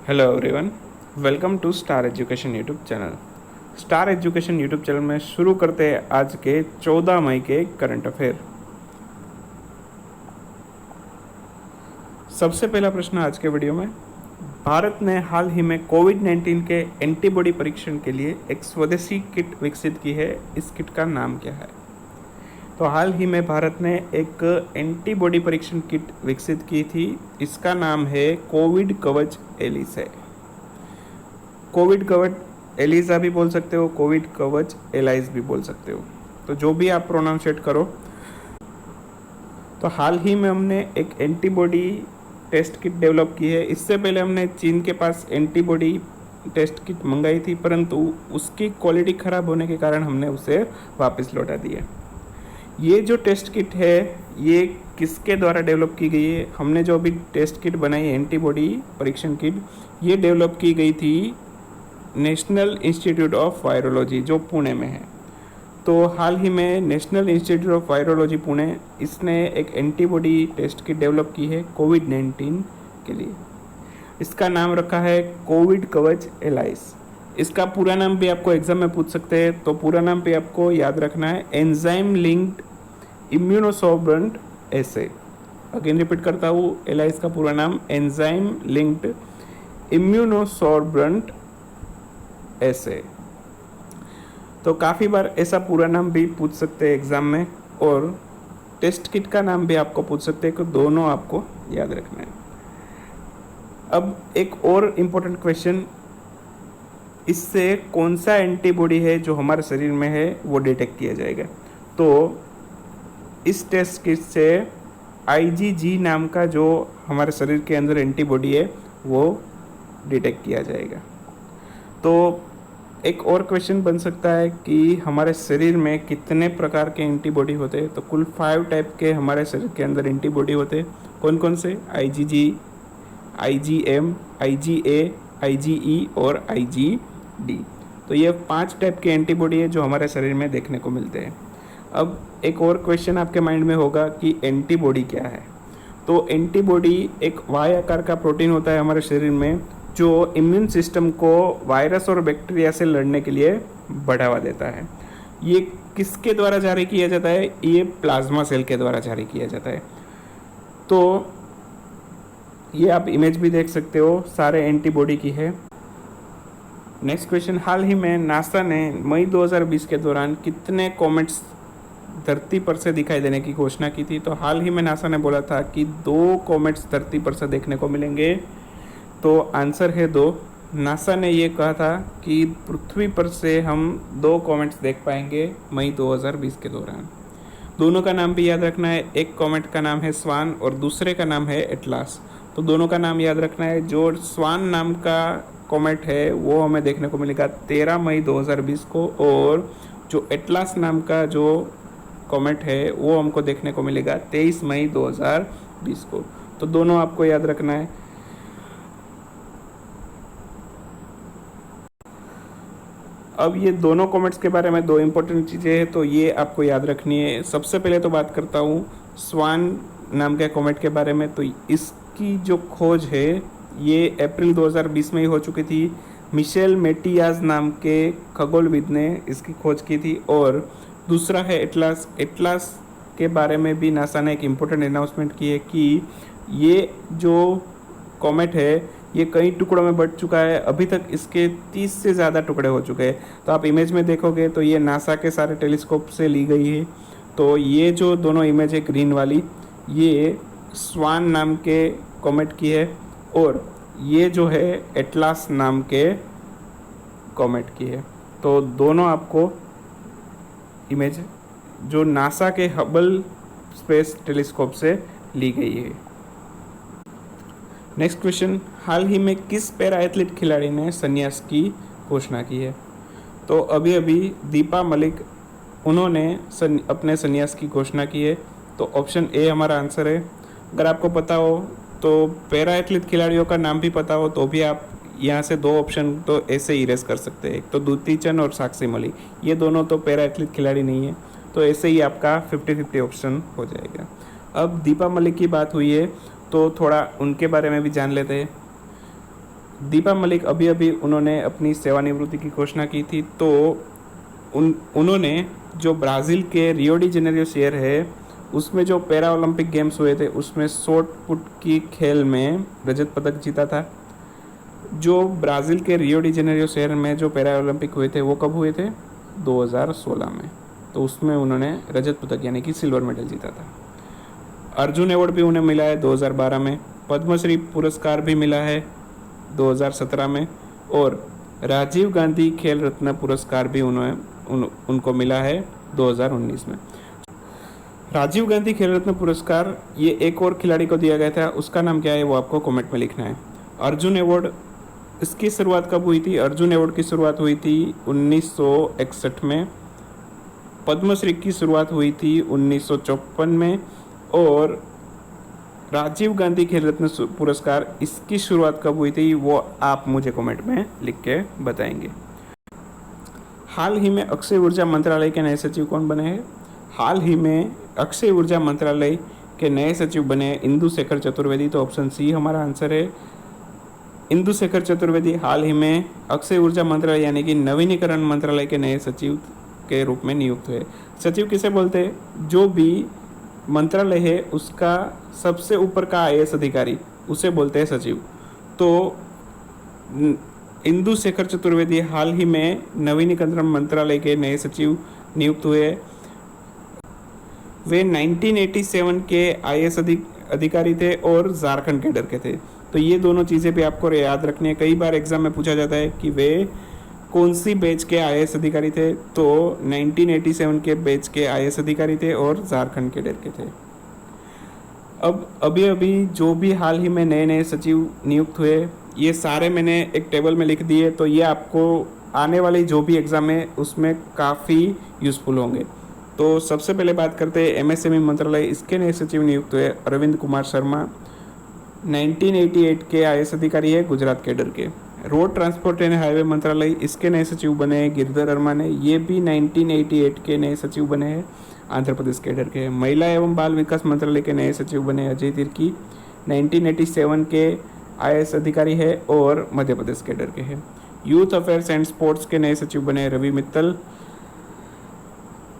Hello everyone, welcome to star education YouTube channel. Star education YouTube channel में शुरू करते हैं आज के 14 मई के करंट अफेयर। सबसे पहला प्रश्न आज के वीडियो में, भारत ने हाल ही में कोविड-19 के एंटीबॉडी परीक्षण के लिए एक स्वदेशी किट विकसित की है। इस किट का नाम क्या है? तो हाल ही में भारत ने एक एंटीबॉडी परीक्षण किट विकसित की थी। इसका नाम है कोविड कवच एलिसा। कोविड कवच एलिसा भी बोल सकते हो, कोविड कवच एलाइस भी बोल सकते हो, तो जो भी आप प्रोनाउंसिएट करो। तो हाल ही में हमने एक एंटीबॉडी टेस्ट किट डेवलप की है। इससे पहले हमने चीन के पास एंटीबॉडी टेस्ट किट मंगाई थी, परंतु उसकी क्वालिटी ख़राब होने के कारण हमने उसे वापस लौटा दिया। ये जो टेस्ट किट है ये किसके द्वारा डेवलप की गई है? हमने जो अभी टेस्ट किट बनाई है एंटीबॉडी परीक्षण किट, ये डेवलप की गई थी नेशनल इंस्टीट्यूट ऑफ वायरोलॉजी जो पुणे में है। तो हाल ही में national institute of virology Pune इसने एक एंटीबॉडी टेस्ट किट डेवलप की है कोविड-19 के लिए। इसका नाम रखा है कोविड कवच एलाइस। इसका पूरा नाम भी आपको एग्जाम में पूछ सकते हैं, तो पूरा नाम भी आपको याद रखना है, एंजाइम लिंक्ड इम्यूनोसॉर्बेंट एसे। अगेन रिपीट करता हूँ, एलाइस का पूरा नाम एंजाइम लिंक्ड इम्यूनोसॉर्बेंट एसे। तो काफ़ी बार ऐसा पूरा नाम भी पूछ सकते हैं एग्जाम में, और टेस्ट किट का नाम भी आपको पूछ सकते हैं, कि दोनों आपको याद रखना है। अब एक और इम्पोर्टेंट क्वेश्चन, इससे कौन सा एंटीबॉडी है जो हमारे शरीर में है वो डिटेक्ट किया जाएगा? तो इस टेस्ट किट से IgG नाम का जो हमारे शरीर के अंदर एंटीबॉडी है वो डिटेक्ट किया जाएगा। तो एक और क्वेश्चन बन सकता है कि हमारे शरीर में कितने प्रकार के एंटीबॉडी होते हैं? तो कुल 5 टाइप के हमारे शरीर के अंदर एंटीबॉडी होते हैं। कौन कौन से? IgG, IgM, IgA, IgE और IgD। तो ये 5 टाइप के एंटीबॉडी है जो हमारे शरीर में देखने को मिलते हैं। अब एक और क्वेश्चन आपके माइंड में होगा कि एंटीबॉडी क्या है? तो एंटीबॉडी एक वाई आकार का प्रोटीन होता है हमारे शरीर में, जो इम्यून सिस्टम को वायरस और बैक्टीरिया से लड़ने के लिए बढ़ावा देता है। ये किसके द्वारा जारी किया जाता है? ये प्लाज्मा सेल के द्वारा जारी किया जाता है। तो ये आप इमेज भी देख सकते हो, सारे एंटीबॉडी की है। नेक्स्ट क्वेश्चन, हाल ही में नासा ने मई 2020 के दौरान कितने कॉमेट्स धरती पर से दिखाई देने की घोषणा की थी? तो हाल ही में नासा ने बोला था कि 2 कॉमेट्स धरती पर से देखने को मिलेंगे। तो आंसर है 2। नासा ने ये कहा था कि पृथ्वी पर से हम 2 कॉमेट्स देख पाएंगे मई 2020 के दौरान। दोनों का नाम भी याद रखना है, एक कॉमेट का नाम है स्वान और दूसरे का नाम है एटलास। तो दोनों का नाम याद रखना है। जो स्वान नाम का कॉमेट है वो हमें देखने को मिलेगा 13 मई 2020 को, और जो एटलास नाम का जो कॉमेट है वो हमको देखने को मिलेगा 23 मई 2020 को। तो दोनों आपको याद रखना है। अब ये दोनों कॉमेट्स के बारे में 2 इम्पोर्टेंट चीज़ें हैं, तो ये आपको याद रखनी है। सबसे पहले तो बात करता हूँ स्वान नाम के कॉमेट के बारे में। तो इसकी जो खोज है ये अप्रैल 2020 में ही हो चुकी थी। मिशेल मेटियाज नाम के खगोलविद ने इसकी खोज की थी। और दूसरा है एटलास। एटलास के बारे में भी नासा ने एक इम्पोर्टेंट अनाउंसमेंट की है कि ये जो कॉमेट है ये कई टुकड़ों में बढ़ चुका है। अभी तक इसके 30 से ज़्यादा टुकड़े हो चुके हैं। तो आप इमेज में देखोगे तो ये नासा के सारे टेलीस्कोप से ली गई है। तो ये जो दोनों इमेज है ग्रीन वाली, ये स्वान नाम के कॉमेट की है, और ये जो है एटलास नाम के कॉमेट की है। तो दोनों आपको इमेज जो नासा के हबल स्पेस टेलीस्कोप से ली गई है। नेक्स्ट क्वेश्चन, हाल ही में किस पैरा एथलीट खिलाड़ी ने संन्यास की घोषणा की है? तो अभी अभी दीपा मलिक, उन्होंने अपने संन्यास की घोषणा की है। तो ऑप्शन ए हमारा आंसर है। अगर आपको पता हो तो पैरा एथलीट खिलाड़ियों का नाम भी पता हो तो भी आप यहाँ से 2 ऑप्शन तो ऐसे इरेज कर सकते हैं। एक तो द्युति चंद और साक्षी मलिक, ये दोनों तो पैरा एथलीट खिलाड़ी नहीं है, तो ऐसे ही आपका 50-50 ऑप्शन हो जाएगा। अब दीपा मलिक की बात हुई है तो थोड़ा उनके बारे में भी जान लेते हैं। दीपा मलिक अभी अभी उन्होंने अपनी सेवानिवृत्ति की घोषणा की थी, तो उन्होंने जो ब्राज़ील के रियो डी जेनेरियो शहर है उसमें जो पैरा ओलंपिक गेम्स हुए थे उसमें शॉट पुट की खेल में रजत पदक जीता था। जो ब्राज़ील के रियो डी जेनेरियो शहर में जो पैरा ओलंपिक हुए थे वो कब हुए थे? 2016 में। तो उसमें उन्होंने रजत पदक यानी कि सिल्वर मेडल जीता था। अर्जुन अवार्ड भी उन्हें मिला है 2012 में। पद्मश्री पुरस्कार भी मिला है 2017 में। और राजीव गांधी खेल रत्न पुरस्कार भी उनको मिला है 2019 में। राजीव गांधी खेल रत्न पुरस्कार ये एक और खिलाड़ी को दिया गया था, उसका नाम क्या है वो आपको कमेंट में लिखना है। अर्जुन अवार्ड, इसकी शुरुआत कब हुई थी? अर्जुन अवार्ड की शुरुआत हुई थी 1961 में। पद्मश्री की शुरुआत हुई थी 1954 में। और राजीव गांधी खेल रत्न पुरस्कार इसकी शुरुआत कब हुई थी वो आप मुझे कमेंट में लिख के बताएंगे। हाल ही में अक्षय ऊर्जा मंत्रालय के नए सचिव कौन बने हैं? हाल ही में अक्षय ऊर्जा मंत्रालय के नए सचिव बने इंदु शेखर चतुर्वेदी। तो ऑप्शन सी हमारा आंसर है। इंदु शेखर चतुर्वेदी हाल ही में अक्षय ऊर्जा मंत्रालय यानी कि नवीनीकरण मंत्रालय के नए सचिव के रूप में नियुक्त हुए। सचिव किसे बोलते हैं? जो भी मंत्रालय है उसका सबसे ऊपर का आईएएस अधिकारी, उसे बोलते हैं सचिव। तो इंदु शेखर चतुर्वेदी हाल ही में नवीनीकरण मंत्रालय के नए सचिव नियुक्त हुए। वे 1987 के आईएएस अधिकारी थे और झारखंड कैडर के थे। तो ये दोनों चीज़ें भी आपको याद रखनी है। कई बार एग्जाम में पूछा जाता है कि वे कौन सी बैच के आईएएस अधिकारी थे, तो 1987 के बैच के आईएएस अधिकारी थे और झारखंड कैडर के थे। अब अभी जो भी हाल ही में नए नए सचिव नियुक्त हुए ये सारे मैंने एक टेबल में लिख दिए, तो ये आपको आने वाली जो भी एग्ज़ाम है उसमें काफ़ी यूज़फुल होंगे। तो सबसे पहले बात करते हैं एमएसएमई मंत्रालय, इसके नए सचिव नियुक्त हुए अरविंद कुमार शर्मा। 1988 के आईएएस अधिकारी है गुजरात कैडर के। रोड ट्रांसपोर्ट एंड हाईवे मंत्रालय, इसके नए सचिव बने हैं गिरधर अरमाने। ये भी 1988 के नए सचिव बने हैं आंध्र प्रदेश कैडर के। महिला एवं बाल विकास मंत्रालय के नए सचिव बने अजय तिर्की। 1987 के आईएएस अधिकारी है और मध्य प्रदेश कैडर के हैं। यूथ अफेयर्स एंड स्पोर्ट्स के नए सचिव बने रवि मित्तल।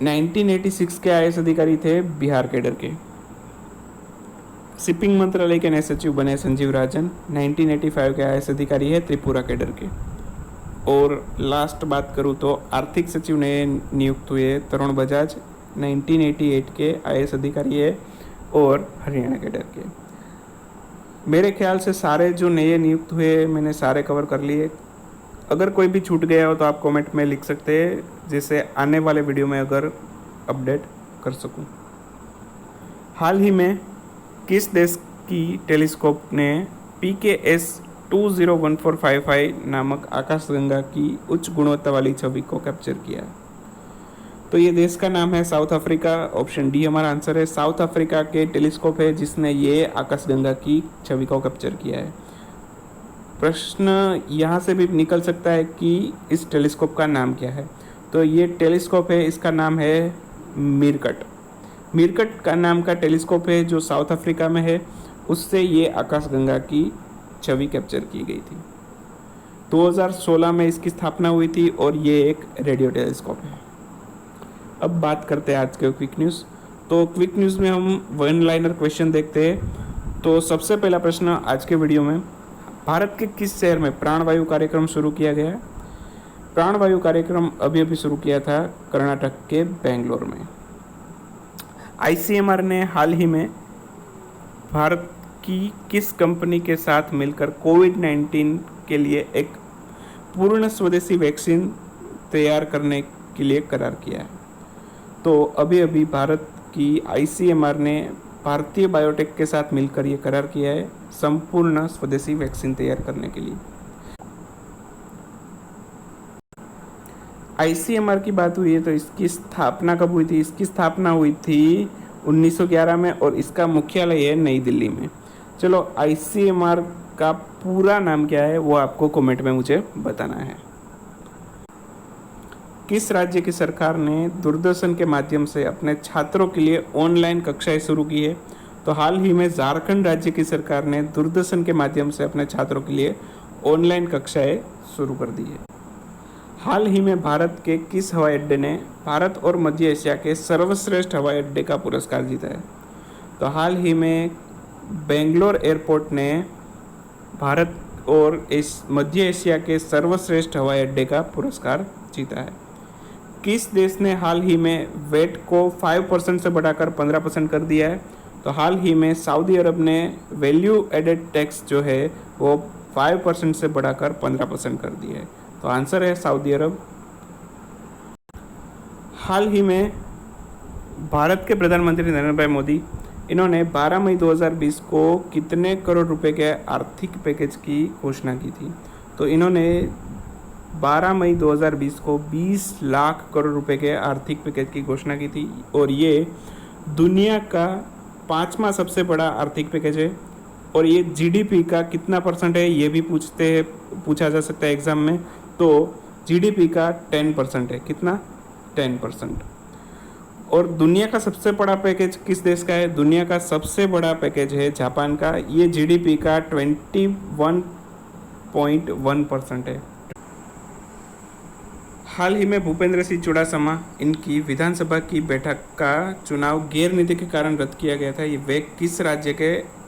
1986 के आईएएस अधिकारी थे बिहार कैडर के। शिपिंग मंत्रालय के नए सचिव बने संजीव राजन। 1985 के आईएएस अधिकारी है त्रिपुरा कैडर के। और लास्ट बात करूँ तो आर्थिक सचिव नए नियुक्त हुए तरुण बजाज। 1988 के आईएएस अधिकारी है और हरियाणा कैडर के। मेरे ख्याल से सारे जो नए नियुक्त हुए मैंने सारे कवर कर लिए। अगर कोई भी छूट गया हो तो आप कमेंट में लिख सकते हैं, जिससे आने वाले वीडियो में अगर अपडेट कर सकूं। हाल ही में किस देश की टेलीस्कोप ने PKS 201455 नामक आकाशगंगा की उच्च गुणवत्ता वाली छवि को कैप्चर किया? तो ये देश का नाम है साउथ अफ्रीका। ऑप्शन डी हमारा आंसर है। साउथ अफ्रीका के टेलीस्कोप है जिसने ये आकाशगंगा की छवि को कैप्चर किया है। प्रश्न यहाँ से भी निकल सकता है कि इस टेलीस्कोप का नाम क्या है। तो ये टेलीस्कोप है, इसका नाम है मीरकट। मीरकट का नाम का टेलीस्कोप है जो साउथ अफ्रीका में है, उससे ये आकाशगंगा की छवि कैप्चर की गई थी। 2016 में इसकी स्थापना हुई थी और ये एक रेडियो टेलीस्कोप है। अब बात करते हैं आज के क्विक न्यूज़। तो क्विक न्यूज़ में हम वन लाइनर क्वेश्चन देखते हैं। तो सबसे पहला प्रश्न आज के वीडियो में, भारत के किस शहर में प्राणवायु कार्यक्रम शुरू किया गया? प्राणवायु कार्यक्रम अभी शुरू किया था कर्नाटक के बेंगलोर में। ICMR ने हाल ही में भारत की किस कंपनी के साथ मिलकर कोविड-19 के लिए एक पूर्ण स्वदेशी वैक्सीन तैयार करने के लिए करार किया है? तो अभी भारत की ICMR ने भारतीय बायोटेक के साथ मिलकर ये करार किया है संपूर्ण स्वदेशी वैक्सीन तैयार करने के लिए। ICMR की बात हुई है तो इसकी स्थापना कब हुई थी? इसकी स्थापना हुई थी 1911 में और इसका मुख्यालय है नई दिल्ली में। चलो ICMR का पूरा नाम क्या है वो आपको कमेंट में मुझे बताना है। किस राज्य की सरकार ने दूरदर्शन के माध्यम से अपने छात्रों के लिए ऑनलाइन कक्षाएं शुरू की है? तो हाल ही में झारखंड राज्य की सरकार ने दूरदर्शन के माध्यम से अपने छात्रों के लिए ऑनलाइन कक्षाएं शुरू कर दी है। हाल ही में भारत के किस हवाई अड्डे ने भारत और मध्य एशिया के सर्वश्रेष्ठ हवाई अड्डे का पुरस्कार जीता है? तो हाल ही में बेंगलोर एयरपोर्ट ने भारत और मध्य एशिया के सर्वश्रेष्ठ हवाई अड्डे का पुरस्कार जीता है। किस देश ने हाल ही में वेट को 5% से बढ़ाकर 15% कर दिया है? तो हाल ही में सऊदी अरब ने वैल्यू एडेड टैक्स जो है वो 5% से बढ़ाकर 15% कर दिया है। तो आंसर है सऊदी अरब। हाल ही में भारत के प्रधानमंत्री नरेंद्र भाई मोदी इन्होंने 12 मई 2020 को कितने करोड़ रुपए के आर्थिक पैकेज की घोषणा की थी? तो इन्होंने 12 मई 2020 को 20 लाख करोड़ रुपए के आर्थिक पैकेज की घोषणा की थी और ये दुनिया का 5वां सबसे बड़ा आर्थिक पैकेज है। और ये जीडीपी का कितना परसेंट है ये भी पूछा जा सकता है एग्जाम में। तो जीडीपी का 10% है। कितना? 10%। और दुनिया का सबसे बड़ा पैकेज किस देश का है? दुनिया का सबसे बड़ा पैकेज है जापान का। ये जीडीपी का 21.1% है। हाल ही में भूपेंद्र सिंह चुड़ासमा इनकी विधानसभा की बैठक का चुनाव गैर नीति के कारण रद्द किया गया था। ये वे किस राज्य के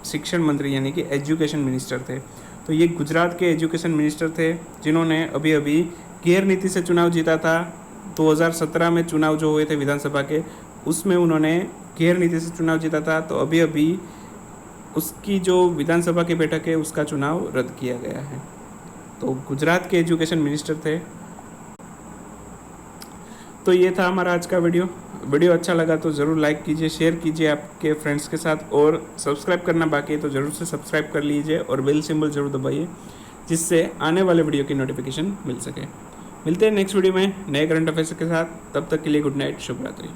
शिक्षण मंत्री यानी कि एजुकेशन मिनिस्टर थे? तो ये गुजरात के एजुकेशन मिनिस्टर थे जिन्होंने अभी अभी गैर नीति से चुनाव जीता था। 2017 में चुनाव जो हुए थे विधानसभा के, उसमें उन्होंने गैर नीति से चुनाव जीता था। तो अभी अभी उसकी जो विधानसभा की बैठक है उसका चुनाव रद्द किया गया है। तो गुजरात के एजुकेशन मिनिस्टर थे। तो ये था हमारा आज का वीडियो अच्छा लगा तो ज़रूर लाइक कीजिए, शेयर कीजिए आपके फ्रेंड्स के साथ, और सब्सक्राइब करना बाकी है तो ज़रूर से सब्सक्राइब कर लीजिए और बेल सिंबल ज़रूर दबाइए जिससे आने वाले वीडियो की नोटिफिकेशन मिल सके। मिलते हैं नेक्स्ट वीडियो में नए करंट अफेयर्स के साथ। तब तक के लिए गुड नाइट, शुभ रात्रि।